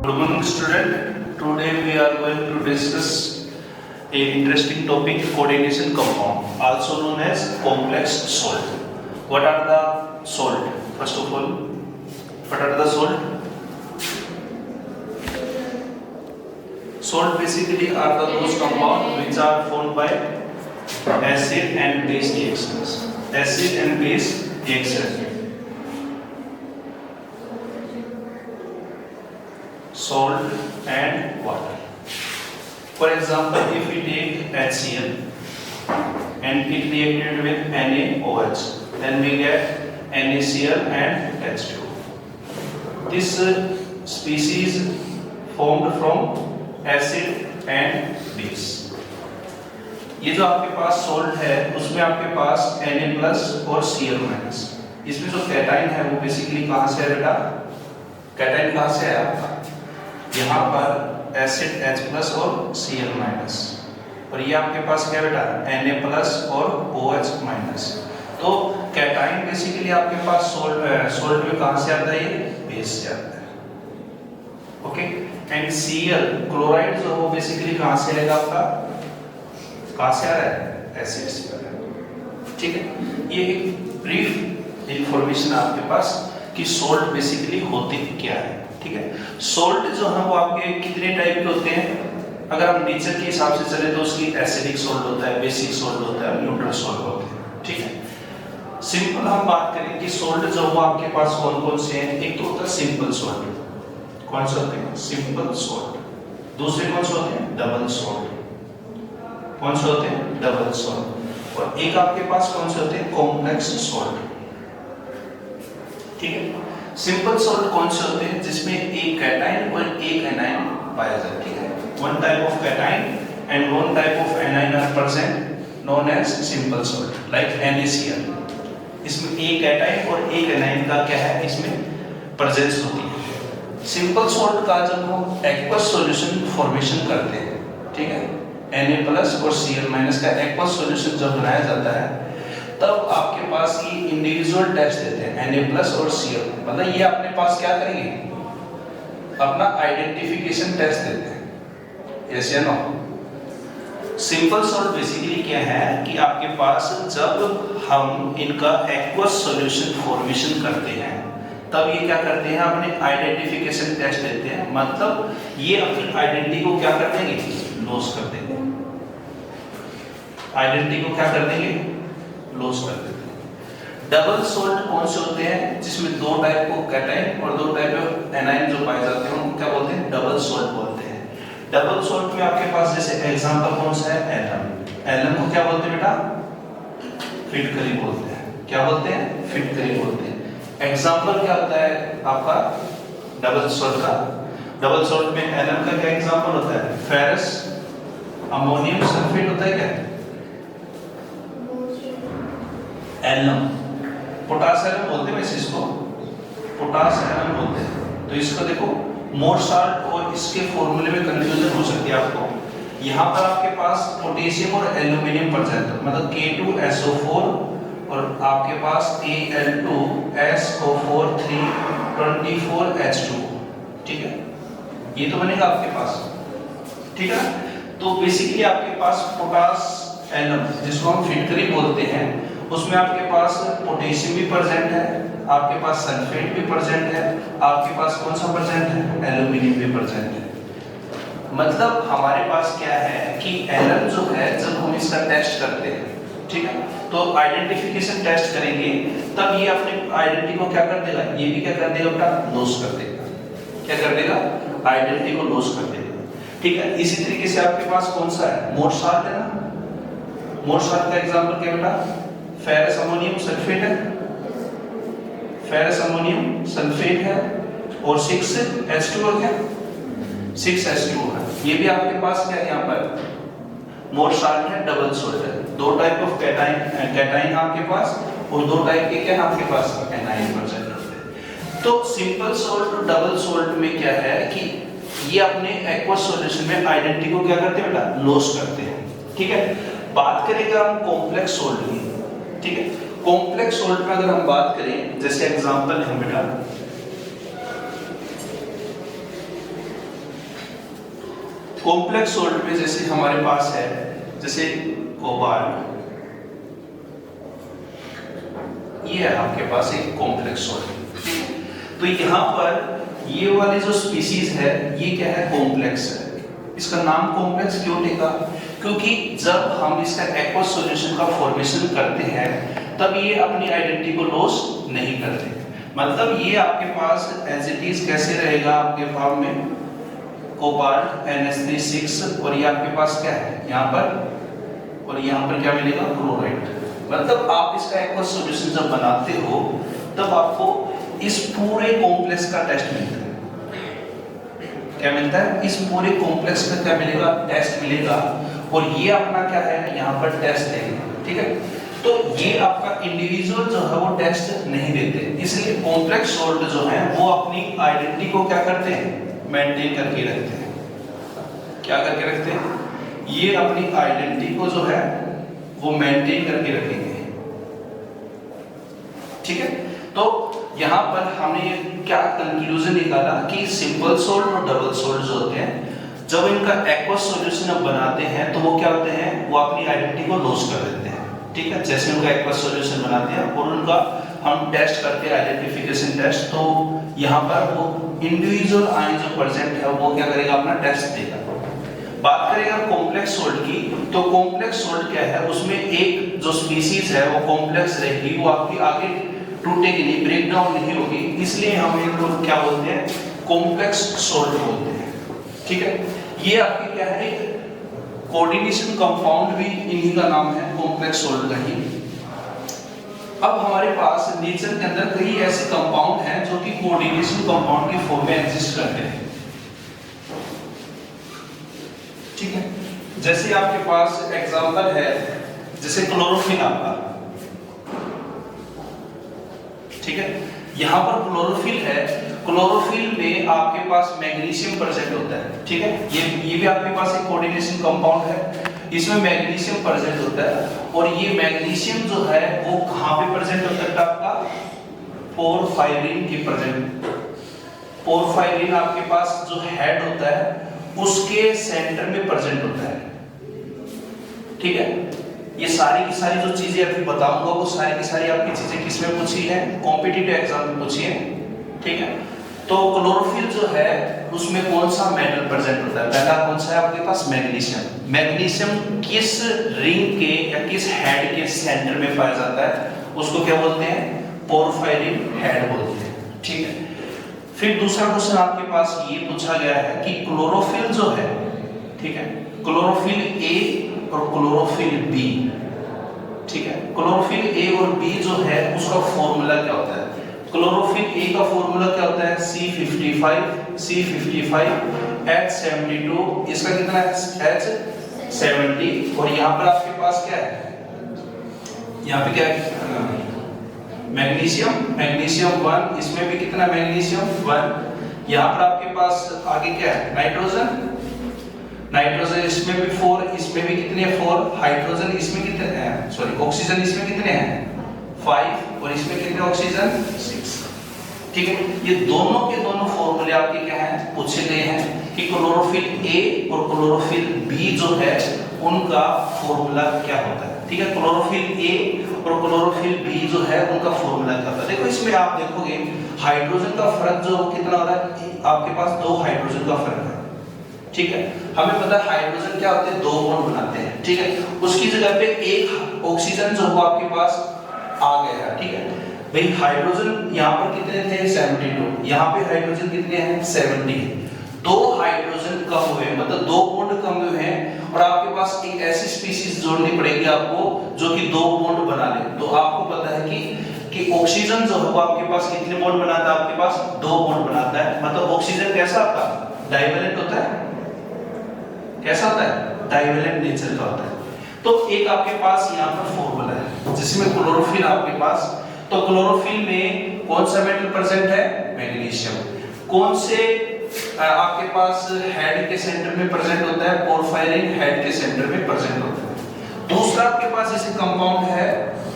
Good morning, student. Today we are going to discuss a interesting topic: coordination compound, also known as complex salt. What are the salt? First of all, what are the salt? Salt basically are those compounds which are formed by acid and base reactions. Acid and base reaction. Salt and water. For example, if we take HCl and it reacted with NaOH, then we get NaCl and H2. This species formed from acid and base. ये जो आपके पास salt है उसमें आपके पास Na+ और Cl-। इसमें जो cation है वो बेसिकली कहाँ से है बेटा? कैटाइन कहाँ से है आपका? यहाँ पर एसिड H+ और Cl-, और ये आपके पास क्या बेटा? Na+ और OH-। तो कैटाइन बेसिकली आपके पास सॉल्ट में कहाँ से आता है? ये बेस से आता है। ओके, एंड Cl क्लोराइड जो वो बेसिकली कहाँ से आएगा आपका? कहाँ से आ रहा है? एसिड से आ रहा है। ठीक है, ये एक ब्रीफ इंफॉर्मेशन आपके पास कि सॉल्ट बेसिकली होते क्या है। ठीक है, सॉल्ट जो है वो आपके कितने टाइप के होते हैं? अगर हम नेचर के हिसाब से चले तो उसकी एसिडिक सॉल्ट होता है, बेसिक सॉल्ट होता है, न्यूट्रल सॉल्ट होते हैं। ठीक है, सिंपल हम बात करें कि सॉल्ट जो वो आपके पास कौन कौन से हैं। एक तो होता है सिंपल सॉल्ट। कौन से होते हैं? Simple salt. दूसरे कौन से होते हैं? Double salt. कौन से होते हैं? Double salt. और एक आपके पास कौन से होते हैं? Complex salt. ठीक है, सिंपल सॉल्ट कौन से होते हैं? जिसमें एक कैटाइन और एक एनाइन पाया जाता है। ठीक है, one type of cation and one type of anion are present, known as simple salt, like NaCl। इसमें एक कैटाइन और एक एनाइन का क्या है? इसमें प्रेजेंस होती है। सिंपल सॉल्ट का जब हम एक्वस सॉल्यूशन फॉर्मेशन करते हैं, ठीक है, Na+ और Cl- का एक्वस सॉल्यूशन जब बनाया जाता है तब आपके पास ये इंडिविजुअल टेस्ट देते हैं Na+ और Cl, मतलब ये अपने पास क्या करेंगे? अपना आइडेंटिफिकेशन टेस्ट देते हैं। यस या नो? सिंपल सॉल्ट बेसिकली क्या है कि आपके पास जब हम इनका एक्वस सॉल्यूशन फॉर्मेशन करते हैं तब ये क्या करते हैं? अपने आइडेंटिफिकेशन टेस्ट देते हैं, मतलब ये अपनी आइडेंटिटी को क्या कर देंगे? लॉस कर देंगे। आइडेंटिटी को क्या कर देंगे? लॉस कर देते हैं। डबल सॉल्ट कौन से होते हैं? जिसमें दो टाइप को कैटाइन और दो टाइप ऑफ एनाइन जो पाए जाते हैं उनको क्या बोलते हैं? डबल सॉल्ट बोलते हैं। डबल सॉल्ट में आपके पास जैसे एग्जांपल कौन सा है? एलम। एलम को क्या बोलते हैं बेटा? फिटकरी बोलते हैं। क्या बोलते हैं? फिटकरी बोलते हैं। एग्जांपल क्या होता है आपका डबल सॉल्ट का? डबल सॉल्ट में एलम का क्या एग्जांपल होता है? फेरस अमोनियम सल्फेट होता है क्या? एलम। पोटास एलम बोलते हैं वैसे इसको, पोटास एलम बोलते हैं। तो इसको देखो, मोर साल्ट और इसके फॉर्मूले में कंफ्यूजन हो सकती है आपको। यहाँ पर आपके पास पोटेशियम और एल्यूमिनियम प्रेजेंट है, मतलब K2SO4 और आपके पास Al2SO4 324H2। ठीक है, ये तो बनेगा आपके पास। ठीक है, तो बेसिकली आपके पास पोटास एलम जिसको हम फिटकरी बोलते हैं उसमें आपके पास पोटेशियम भी प्रेजेंट है, आपके पास सल्फेट भी प्रेजेंट है, आपके पास कौन सा प्रेजेंट है? एल्यूमिनियम भी प्रेजेंट है। मतलब हमारे पास क्या है कि एलम जो है जब हम इसका टेस्ट करते हैं, ठीक है, तो आइडेंटिफिकेशन टेस्ट करेंगे तब ये अपने आइडेंटिटी को क्या कर देगा? ये भी क्या कर देगा बेटा? लॉस कर देगा। क्या कर देगा? आइडेंटिटी को लॉस कर देगा। ठीक है, इसी तरीके से आपके पास कौन सा है? मोर साल्ट है ना? मोर साल्ट का एग्जांपल क्या बेटा? फेरस अमोनियम सल्फेट है, फेरस अमोनियम सल्फेट है, और 6H2 क्या? 6H2 है। ये भी आपके पास क्या है? यहाँ पर मोर साल्ट है, डबल सॉल्ट है। दो टाइप ऑफ कैटाइन आपके पास और दो टाइप के क्या है आपके पास? एनाइन प्रेजेंट होते हैं। तो सिंपल सॉल्ट और डबल सॉल्ट में क्या है कि ये अपने एक्वस सॉल्यूशन में आइडेंटिटी को क्या करते हैं बेटा? लॉस करते हैं। ठीक है, बात करेंगे हम कॉम्प्लेक्स सॉल्ट की। ठीक है, कॉम्प्लेक्स सॉल्ट में अगर हम बात करें, जैसे एग्जांपल है बेटा कॉम्प्लेक्स सोल्ट में जैसे हमारे पास है, जैसे कोबाल्ट, ये है आपके पास एक कॉम्प्लेक्स सोल्ट। तो यहाँ पर ये वाली जो स्पीसीज है ये क्या है, कॉम्प्लेक्स है। इसका नाम कॉम्प्लेक्स क्यों लिखा, क्योंकि जब हम इसका एक्वस सॉल्यूशन का फॉर्मेशन करते हैं तब ये अपनी आइडेंटिटी को लॉस नहीं करते। मतलब ये आपके पास एज इट इज कैसे रहेगा आपके फॉर्म में, कोबाल्ट NH3 और ये आपके पास क्या है यहाँ पर, और यहाँ पर क्या मिलेगा, क्लोराइड। मतलब आप इसका एक्वस सॉल्यूशन जब बनाते हो तब आपको इस पूरे कॉम्प्लेक्स का टेस्ट मिलता है। क्या मिलता है, इस पूरे कॉम्प्लेक्स का क्या मिलेगा, टेस्ट मिलेगा। और ये अपना क्या है, यहाँ पर टेस्ट देंगे, ठीक है। तो ये आपका इंडिविजुअल जो है वो टेस्ट नहीं देते, इसलिए कॉम्प्लेक्स सोल्ट जो है वो अपनी आइडेंटिटी को क्या करते हैं, मेंटेन करके रखते हैं। क्या करके रखते हैं, ये अपनी आइडेंटिटी को जो है वो मेंटेन करके रखेंगे, ठीक है। तो यहाँ पर हमने क्या कंक्लूजन निकाला कि सिंपल सोल्ट और डबल सोल्ट जो होते हैं, जब इनका एक्वस सॉल्यूशन अब बनाते हैं तो वो क्या होते हैं, वो अपनी आइडेंटिटी को लॉस कर देते हैं, ठीक है। जैसे उनका एक्वस सॉल्यूशन बनाते हैं और उनका हम टेस्ट करते हैं आइडेंटिफिकेशन टेस्ट, तो यहाँ पर वो इंडिविजुअल आयन जो प्रेजेंट है वो क्या करेगा, अपना टेस्ट देगा। बात करेगा कॉम्प्लेक्स सोल्ट की, तो कॉम्प्लेक्स सोल्ट क्या है, उसमें एक जो स्पीसीज है वो कॉम्प्लेक्स रहेगी, वो आपकी आगे टूटेगी नहीं, ब्रेक डाउन नहीं होगी, इसलिए हम इनको क्या बोलते हैं, कॉम्प्लेक्स सोल्ट बोलते हैं, ठीक है। ये आपकी क्या है, कोऑर्डिनेशन कंपाउंड भी इन्हीं का नाम है, कॉम्प्लेक्स सोल्ट का ही। अब हमारे पास नेचर के अंदर कई ऐसे कंपाउंड हैं जो कि कोऑर्डिनेशन कंपाउंड की फॉर्म में एग्जिस्ट करते हैं, ठीक है। जैसे आपके पास एग्जांपल है, जैसे क्लोरोफिल आपका, ठीक है। यहाँ पर क्लोरोफिल है, क्लोरोफिल में आपके पास मैग्नीशियम प्रेजेंट होता है, ठीक है। ये भी आपके पास एक कोऑर्डिनेशन कंपाउंड है, इसमें मैग्नीशियम प्रेजेंट होता है। और ये मैग्नीशियम जो है वो कहाँ पे प्रेजेंट होता है आपका, पोरफायरिन की प्रेजेंट। पोरफायरिन आपके पास जो हेड होता है उसके सेंटर में प्रेजेंट होता है, ठीक है। ये सारी की सारी जो चीजें अभी बताऊंगा वो सारी की सारी आपकी चीजें किसमें पूछी है, कॉम्पिटिटिव एग्जाम में पूछी है, ठीक है। तो क्लोरोफिल जो है उसमें कौन सा मेटल प्रेजेंट होता है, पहला कौन सा है आपके पास, मैग्नीशियम। मैग्नीशियम किस रिंग के या किस हेड के सेंटर में पाया जाता है, उसको क्या बोलते हैं, पोरफायरिन हेड बोलते हैं, ठीक है। फिर दूसरा क्वेश्चन आपके पास ये पूछा गया है कि क्लोरोफिल जो है, ठीक है, क्लोरोफिल ए और क्लोरोफिल बी, ठीक है। क्लोरोफिल ए और बी जो है उसका फॉर्मूला क्या होता है, क्लोरोफिल ए का फॉर्मूला क्या होता है, C55 H72, इसका कितना है, H70। और यहाँ पर आपके पास क्या है, यहाँ पे क्या है, मैग्नीशियम 1, इसमें भी कितना, मैग्नीशियम 1। यहाँ पर आपके पास आगे क्या है, नाइट्रोजन, इसमें भी 4, इसमें भी कितने 4, हाइड्रोजन इसमें कितने हैं, सॉरी ऑक्सीजन इसमें कितने हैं 5, और इसमें कितने ऑक्सीजन 6, ठीक है। ये दोनों के दोनों फॉर्मूले आपके क्या हैं, पूछे गए हैं कि क्लोरोफिल ए और क्लोरोफिल बी जो है उनका फॉर्मूला क्या होता है, ठीक है। क्लोरोफिल ए और क्लोरोफिल बी जो है उनका फॉर्मूला क्या होता है। देखो इसमें आप देखोगे हाइड्रोजन का फर्क जो कितना होता है, आपके पास 2 हाइड्रोजन का फर्क है, ठीक है। हमें पता है हाइड्रोजन क्या होते हैं, 2 बॉन्ड बनाते हैं, ठीक है। उसकी जगह पे एक ऑक्सीजन जो है आपके पास आ गया है, ठीक है। भाई हाइड्रोजन यहाँ पर कितने थे, 72, यहाँ पे हाइड्रोजन कितने हैं, 70। 2 हाइड्रोजन कम हुए, मतलब 2 बॉन्ड कम हुए हैं, और आपके पास एक ऐसी स्पीशीज जोड़नी पड़ेगी आपको जो कि 2 बॉन्ड बना ले। तो आपको पता है कि ऑक्सीजन जो है वो आपके पास कितने बॉन्ड बनाता है, आपके पास 2 बॉन्ड बनाता है। मतलब ऑक्सीजन कैसा आपका, डाइवेलेंट होता है, कैसा होता है, डाइवेलेंट नेचर का होता है। तो एक आपके पास यहाँ पर फॉर्मूला है जिसमें क्लोरोफिल आपके पास, तो क्लोरोफिल में कौन सा मेटल प्रेजेंट है, मैग्नीशियम। कौन से आपके पास हेड के सेंटर में प्रेजेंट होता है, पोरफायरिन हेड के सेंटर में प्रेजेंट होता है। दूसरा आपके पास जैसे कंपाउंड है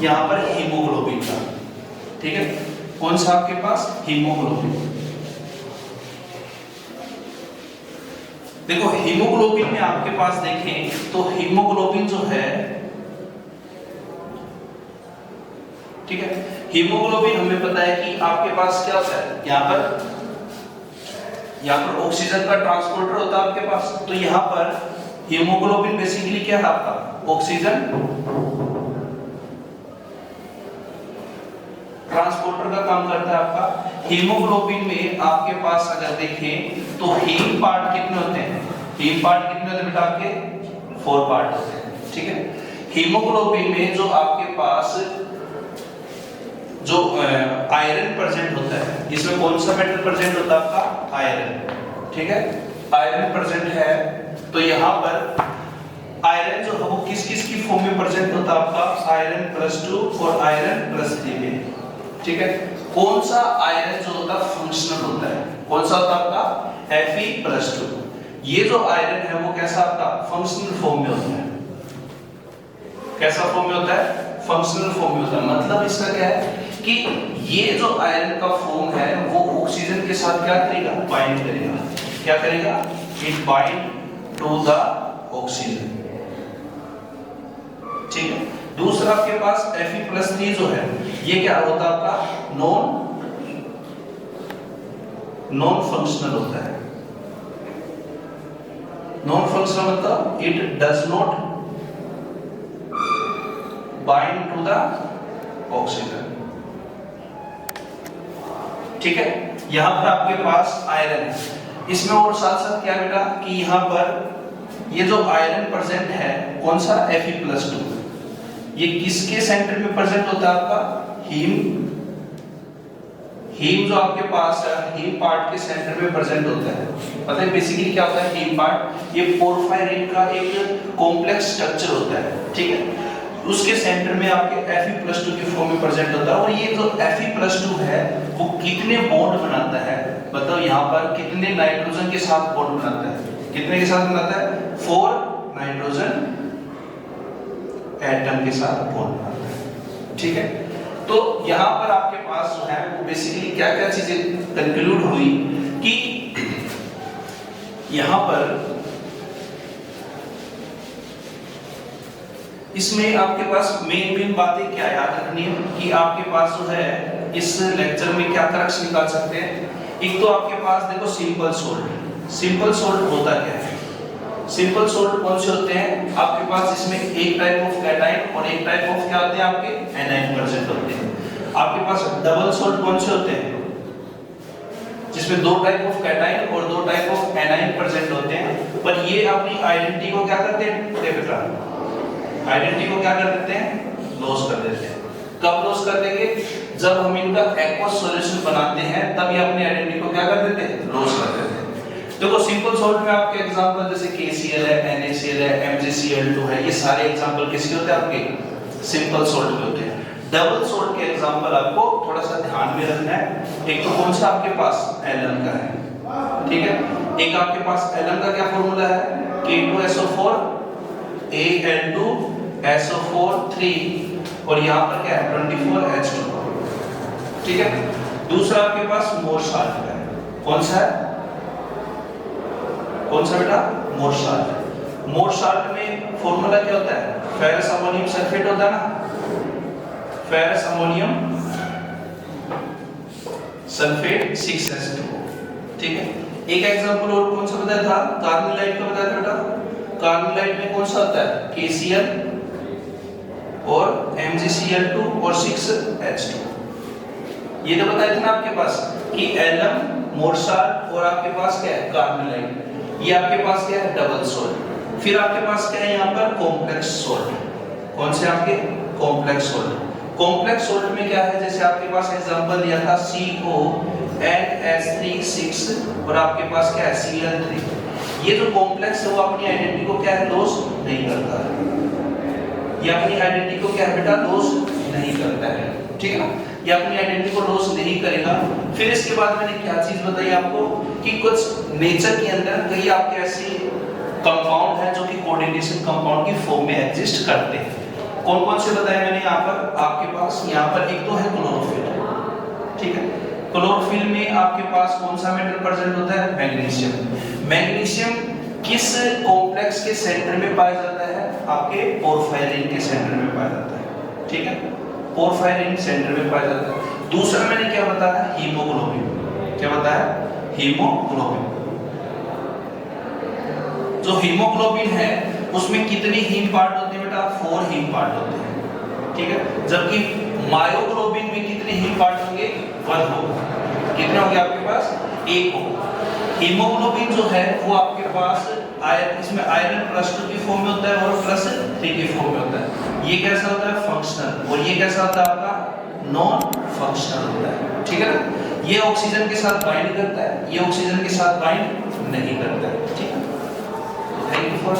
यहाँ पर हीमोग्लोबिन का, ठीक है। कौन सा आपके पास, हीमोग्लोबिन। देखो हीमोग्लोबिन में आपके पास देखें तो हीमोग्लोबिन जो है, ठीक है, हीमोग्लोबिन हमें पता है कि आपके पास क्या होता है, यहाँ पर ऑक्सीजन का ट्रांसपोर्टर होता है आपके पास। तो यहाँ पर हीमोग्लोबिन बेसिकली क्या है आपका, ऑक्सीजन ट्रांसपोर्टर का काम करता है आपका। हीमोग्लोबिन में आपके पास अगर देखें तो हीम पार्ट कितने होते हैं, हीम पार्ट कितने होते हैं बेटा आपके, 4 पार्ट होते हैं, ठीक है। हीमोग्लोबिन में जो आपके पास जो आयरन प्रेजेंट होता है, इसमें कौन सा मेटल प्रेजेंट होता है आपका, आयरन, ठीक है, आयरन प्रेजेंट है। तो यहाँ पर आयरन जो है वो किस किस की फॉर्म में प्रेजेंट होता है आपका, आयरन +2 और आयरन +3 में, ठीक है। कौन सा आयरन जो होता है फंक्शनल होता है, कौन सा होता है आपका, Fe+2। ये जो आयरन है वो कैसा आपका, फंक्शनल फॉर्म में होता है, कैसा फॉर्म में होता है, फंक्शनल फॉर्म में होता है। मतलब इसका क्या है कि ये जो आयरन का फॉर्म है वो ऑक्सीजन के साथ क्या करेगा, बाइंड करेगा, क्या करेगा, it bind to the oxygen, ठीक है। दूसरा आपके पास Fe+3 जो है ये क्या होता है आपका, नॉन फंक्शनल होता है। नॉन फंक्शनल मतलब it does not bind to the oxygen, ठीक है। यहां पर आपके पास आयरन है, इसमें और साथ साथ क्या बेटा कि यहां पर ये जो आयरन प्रेजेंट है कौन सा, Fe+2, ये किसके सेंटर में प्रेजेंट होता है आपका, हीम जो आपके पास है, हीम पार्ट के सेंटर में प्रेजेंट होता है। पता है बेसिकली क्या होता है हीम पार्ट, ये पोरफायरिन का एक कॉम्प्लेक्स स्ट्रक्चर होता है, ठीक है। उसके सेंटर में आपके Fe+2 की फॉर्म में प्रेजेंट होता है। और ये जो Fe+2 है वो कितने बॉन्ड बनाता है, मतलब यहाँ पर कितने नाइट्रोजन के साथ बॉन्ड बनाता है, कितने के साथ बनाता है, 4 नाइट्रोजन एटम के साथ बॉन्ड बनाता है, ठीक है। तो यहाँ पर आपके पास जो है वो बेसिकली क्या क्या चीजें कंक्लूड हुई कि यहाँ पर इसमें आपके पास मेन बातें क्या याद रखनी है कि आपके पास जो है इस लेक्चर में क्या तरक्स निकाल सकते हैं। एक तो आपके पास देखो सिंपल सोल्ट, सिंपल सोल्ट होता क्या है, सिंपल सोल्ट कौन से होते हैं आपके पास, इसमें एक टाइप ऑफ कैटाइन और एक टाइप ऑफ क्या होते हैं आपके, एनाइन प्रेजेंट होते हैं। आपके पास डबल सोल्ट कौन से होते हैं, जिसमें 2 टाइप ऑफ कैटाइन और 2 टाइप ऑफ एनाइन प्रेजेंट होते हैं। पर ये अपनी आइडेंटिटी को क्या करते हैं बेटा, आइडेंटिटी को क्या कर देते हैं, लॉस कर देते हैं। कब लॉस कर देंगे, जब हम इनका एक्वस सॉल्यूशन बनाते हैं तब ये अपनी आइडेंटिटी को क्या कर देते हैं, लॉस कर देते हैं। देखो सिंपल सॉल्ट में आपके एग्जांपल जैसे KCl है, NaCl है, MgCl2 है, ये सारे एग्जांपल किसके होते हैं आपके, सिंपल सॉल्ट के होते हैं। डबल सॉल्ट के एग्जांपल आपको थोड़ा सा ध्यान में रखना है। एक तो कौन सा आपके पास Ln का है, ठीक है। एक आपके पास Ln का क्या फॉर्मूला है, K2SO4 Al2SO4 और यहाँ पर क्या है 24H2, ठीक है। दूसरा आपके पास मोर साल्ट है, कौन सा है, कौन सा बेटा, मोर साल्ट। मोर साल्ट में फॉर्मूला क्या होता है, फेरस अमोनियम सल्फेट होता है ना, फेरस अमोनियम सल्फेट 6H2, ठीक है। एक एग्जांपल और कौन सा बताया था, कार्बोनाइट का बताया था बेटा। कार्बोनाइट में कौन सा होता है, KCl और MgCl2 और 6H2। ये तो बताया था ना आपके पास कि Lm, मोर साल्ट और आपके पास क्या है कार्बोनाइट, ये आपके पास क्या है डबल सोल्ट। फिर आपके पास क्या है यहाँ पर कॉम्प्लेक्स सोल्ट, कौन से आपके कॉम्प्लेक्स सोल्ट। कॉम्प्लेक्स सोल्ट में क्या है, जैसे आपके पास एग्जांपल दिया था CONH3 और आपके पास क्या है Cl3। ये जो कॉम्प्लेक्स है वो अपनी आइडेंटिटी को क्या है, लॉस नहीं करता है, ये अपनी आइडेंटिटी को क्या है बेटा, लॉस नहीं करता है, ठीक है ना। ये अपनी आइडेंटिटी को लॉस नहीं करेगा। फिर इसके बाद मैंने क्या चीज बताई आपको कि कुछ नेचर के अंदर कई आपके ऐसे कंपाउंड है जो कि कोऑर्डिनेशन कंपाउंड की फॉर्म में एग्जिस्ट करते हैं। कौन कौन से बताए मैंने यहाँ पर, आपके पास यहाँ पर एक तो है क्लोरोफिल, ठीक है। क्लोरोफिल में आपके पास कौन सा मेटल प्रेजेंट होता है, मैग्नीशियम। मैग्नीशियम किस कॉम्प्लेक्स के सेंटर में पाया जाता है? आपके पोरफायरिन के सेंटर में पाया जाता है, ठीक है, पोरफायरिन सेंटर में पाया जाता है। दूसरा मैंने क्या बताया? हीमोग्लोबिन। क्या बताया? हीमोग्लोबिन। जो हीमोग्लोबिन है उसमें कितने हीम पार्ट होते हैं बेटा? 4 हीम पार्ट होते हैं, ठीक है, जबकि मायोग्लोबिन में कितने हीम पार्ट होंगे? 1 होगा। कितने होंगे आपके पास? 1 होगा। हीमोग्लोबिन जो है वो आपके पास इसमें आयरन +2 की फॉर्म में होता है और +3 की फॉर्म में होता है। ये कैसा होता है? फंक्शनल। और ये कैसा होता है आपका? नॉन फंक्शनल होता है, ठीक है ना। ये ऑक्सीजन के साथ बाइंड करता है, ये ऑक्सीजन के साथ बाइंड नहीं करता है, ठीक है। Thank you for